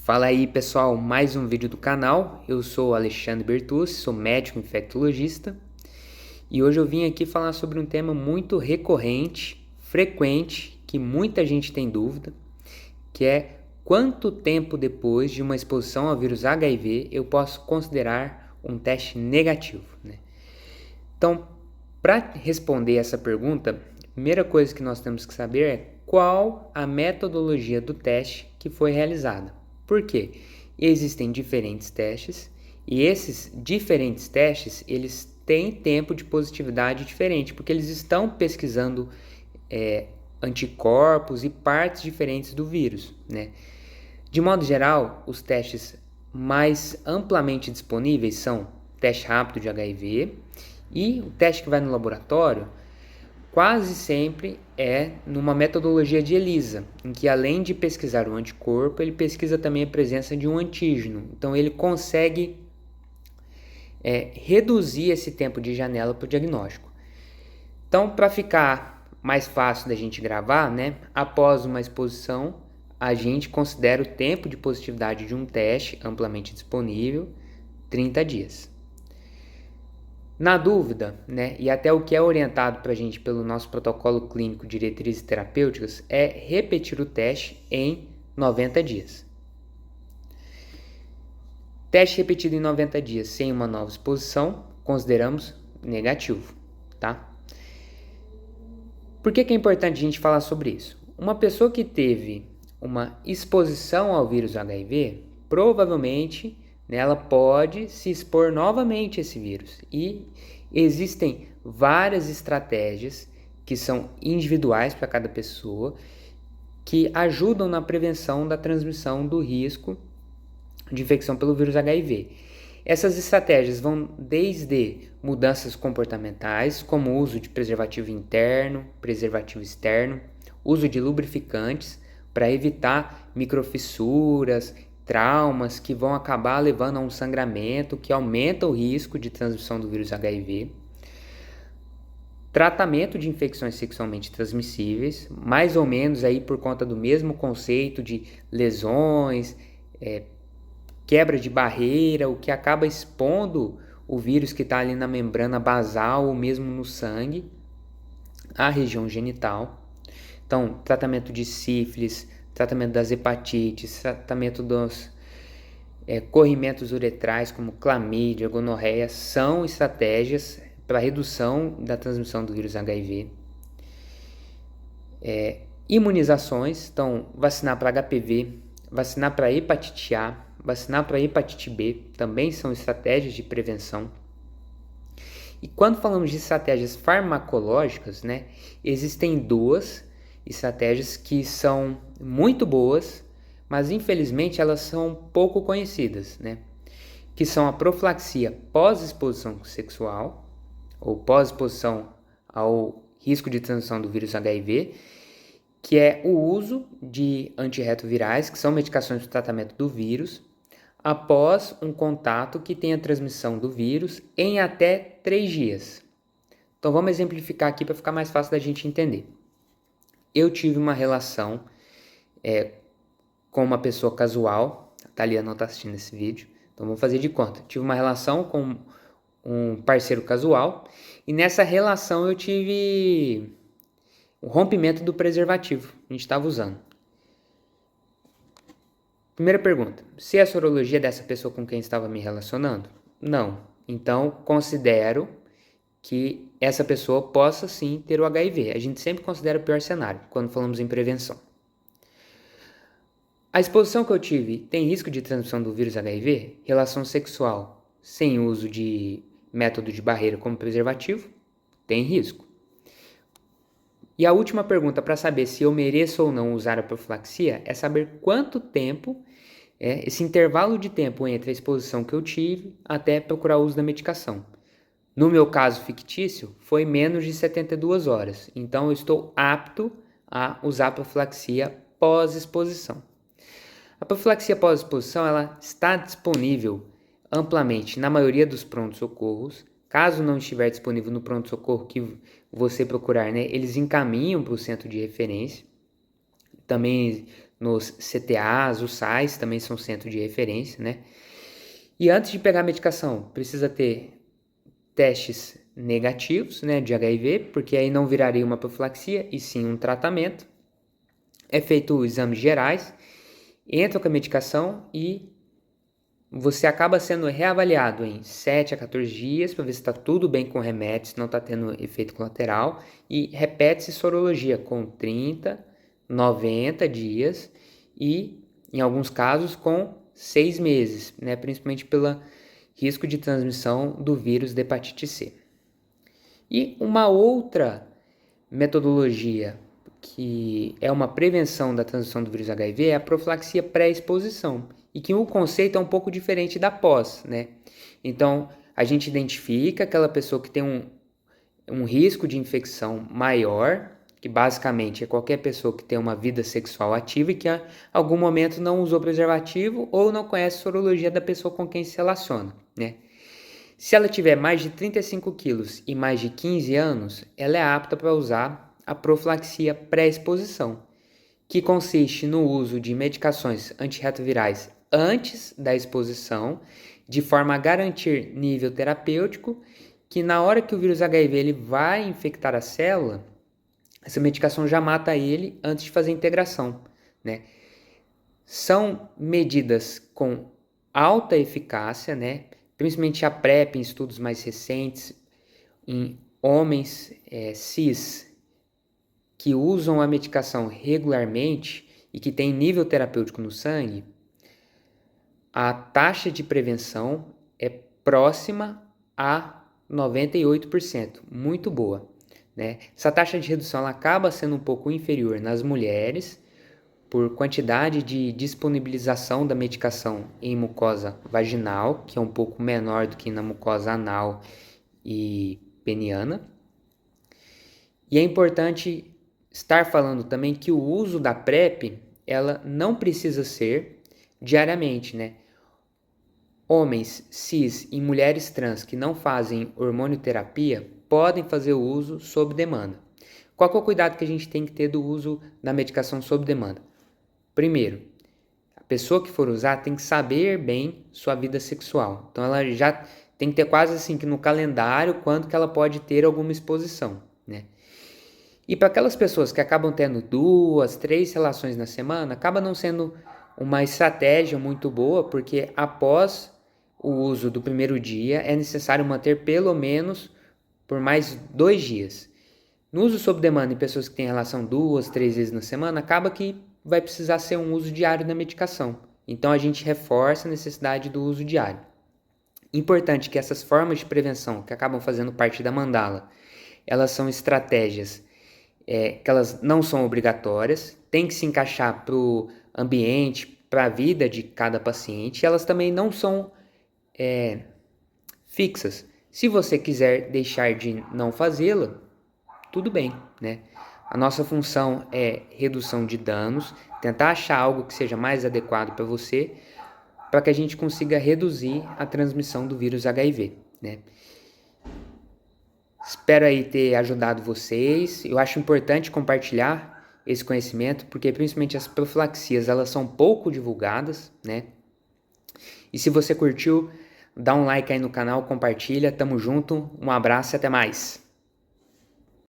Fala aí pessoal, mais um vídeo do canal. Eu sou o Alexandre Bertucci, sou médico infectologista e hoje eu vim aqui falar sobre um tema muito recorrente, frequente, que muita gente tem dúvida, que é quanto tempo depois de uma exposição ao vírus HIV eu posso considerar um teste negativo, né? Então, para responder essa pergunta, a primeira coisa que nós temos que saber é qual a metodologia do teste que foi realizada. Por quê? Existem diferentes testes e esses diferentes testes eles têm tempo de positividade diferente, porque eles estão pesquisando anticorpos e partes diferentes do vírus, né? De modo geral, os testes mais amplamente disponíveis são o teste rápido de HIV e o teste que vai no laboratório quase sempre é numa metodologia de ELISA, em que além de pesquisar o anticorpo, ele pesquisa também a presença de um antígeno. Então ele consegue reduzir esse tempo de janela para o diagnóstico. Então, para ficar mais fácil da gente gravar, né, após uma exposição, a gente considera o tempo de positividade de um teste amplamente disponível 30 dias. Na dúvida, né, e até o que é orientado para a gente pelo nosso protocolo clínico diretrizes terapêuticas é repetir o teste em 90 dias. Teste repetido em 90 dias sem uma nova exposição, consideramos negativo, tá? Por que é importante a gente falar sobre isso? Uma pessoa que teve uma exposição ao vírus HIV, provavelmente ela pode se expor novamente a esse vírus. E existem várias estratégias que são individuais para cada pessoa, que ajudam na prevenção da transmissão do risco de infecção pelo vírus HIV. Essas estratégias vão desde mudanças comportamentais, como o uso de preservativo interno, preservativo externo, uso de lubrificantes para evitar microfissuras, traumas que vão acabar levando a um sangramento que aumenta o risco de transmissão do vírus HIV. Tratamento de infecções sexualmente transmissíveis, mais ou menos aí por conta do mesmo conceito de lesões, quebra de barreira, o que acaba expondo o vírus que está ali na membrana basal ou mesmo no sangue, à região genital. Então, tratamento de sífilis, tratamento das hepatites, tratamento dos corrimentos uretrais como clamídia, gonorreia, são estratégias para redução da transmissão do vírus HIV. Imunizações, então vacinar para HPV, vacinar para hepatite A, vacinar para hepatite B, também são estratégias de prevenção. E quando falamos de estratégias farmacológicas, né, existem duas estratégias que são muito boas, mas infelizmente elas são pouco conhecidas, né? Que são a profilaxia pós-exposição sexual ou pós-exposição ao risco de transmissão do vírus HIV, que é o uso de antirretrovirais, que são medicações para o tratamento do vírus, após um contato que tenha transmissão do vírus em até 3 dias. Então vamos exemplificar aqui para ficar mais fácil da gente entender. Eu tive uma relação com uma pessoa casual, a Thalia não está assistindo esse vídeo, então vamos fazer de conta. Tive uma relação com um parceiro casual e nessa relação eu tive o rompimento do preservativo que a gente estava usando. Primeira pergunta, se a sorologia dessa pessoa com quem estava me relacionando? Não. Então, considero que essa pessoa possa sim ter o HIV. A gente sempre considera o pior cenário quando falamos em prevenção. A exposição que eu tive tem risco de transmissão do vírus HIV? Relação sexual sem uso de método de barreira como preservativo? Tem risco. E a última pergunta para saber se eu mereço ou não usar a profilaxia é saber quanto tempo, esse intervalo de tempo entre a exposição que eu tive até procurar o uso da medicação. No meu caso fictício, foi menos de 72 horas, então eu estou apto a usar a profilaxia pós-exposição. A profilaxia pós-exposição ela está disponível amplamente na maioria dos prontos-socorros. Caso não estiver disponível no pronto-socorro que você procurar, né, eles encaminham para o centro de referência. Também nos CTAs, os SAIs também são centro de referência, né? E antes de pegar a medicação, precisa ter testes negativos, né, de HIV, porque aí não viraria uma profilaxia e sim um tratamento. É feito exames gerais, entra com a medicação e você acaba sendo reavaliado em 7 a 14 dias para ver se está tudo bem com o remédio, se não está tendo efeito colateral, e repete-se sorologia com 30, 90 dias e, em alguns casos, com 6 meses, né, principalmente pelo risco de transmissão do vírus da hepatite C. E uma outra metodologia que é uma prevenção da transmissão do vírus HIV é a profilaxia pré-exposição, e que o conceito é um pouco diferente da pós, né? Então, a gente identifica aquela pessoa que tem um risco de infecção maior, que basicamente é qualquer pessoa que tem uma vida sexual ativa e que em algum momento não usou preservativo ou não conhece a sorologia da pessoa com quem se relaciona, né? Se ela tiver mais de 35 quilos e mais de 15 anos, ela é apta para usar a profilaxia pré-exposição, que consiste no uso de medicações antirretrovirais antes da exposição, de forma a garantir nível terapêutico, que na hora que o vírus HIV ele vai infectar a célula, essa medicação já mata ele antes de fazer a integração, né? São medidas com alta eficácia, né? Principalmente a PrEP em estudos mais recentes, em homens cis que usam a medicação regularmente e que têm nível terapêutico no sangue, a taxa de prevenção é próxima a 98%, muito boa, né? Essa taxa de redução ela acaba sendo um pouco inferior nas mulheres, por quantidade de disponibilização da medicação em mucosa vaginal, que é um pouco menor do que na mucosa anal e peniana. E é importante estar falando também que o uso da PrEP, ela não precisa ser diariamente, né? Homens cis e mulheres trans que não fazem hormonioterapia podem fazer o uso sob demanda. Qual que é o cuidado que a gente tem que ter do uso da medicação sob demanda? Primeiro, a pessoa que for usar tem que saber bem sua vida sexual. Então ela já tem que ter quase assim que no calendário quando que ela pode ter alguma exposição, né? E para aquelas pessoas que acabam tendo 2, 3 relações na semana, acaba não sendo uma estratégia muito boa, porque após o uso do primeiro dia é necessário manter pelo menos por mais 2 dias. No uso sob demanda em pessoas que têm relação 2, 3 vezes na semana, acaba que vai precisar ser um uso diário da medicação. Então a gente reforça a necessidade do uso diário. Importante que essas formas de prevenção que acabam fazendo parte da mandala, elas são estratégias que elas não são obrigatórias, tem que se encaixar para o ambiente, para a vida de cada paciente, e elas também não são fixas. Se você quiser deixar de não fazê-la, tudo bem, né? A nossa função é redução de danos, tentar achar algo que seja mais adequado para você, para que a gente consiga reduzir a transmissão do vírus HIV, né? Espero aí ter ajudado vocês. Eu acho importante compartilhar esse conhecimento, porque principalmente as profilaxias, elas são pouco divulgadas, né? E se você curtiu, dá um like aí no canal, compartilha, tamo junto, um abraço e até mais!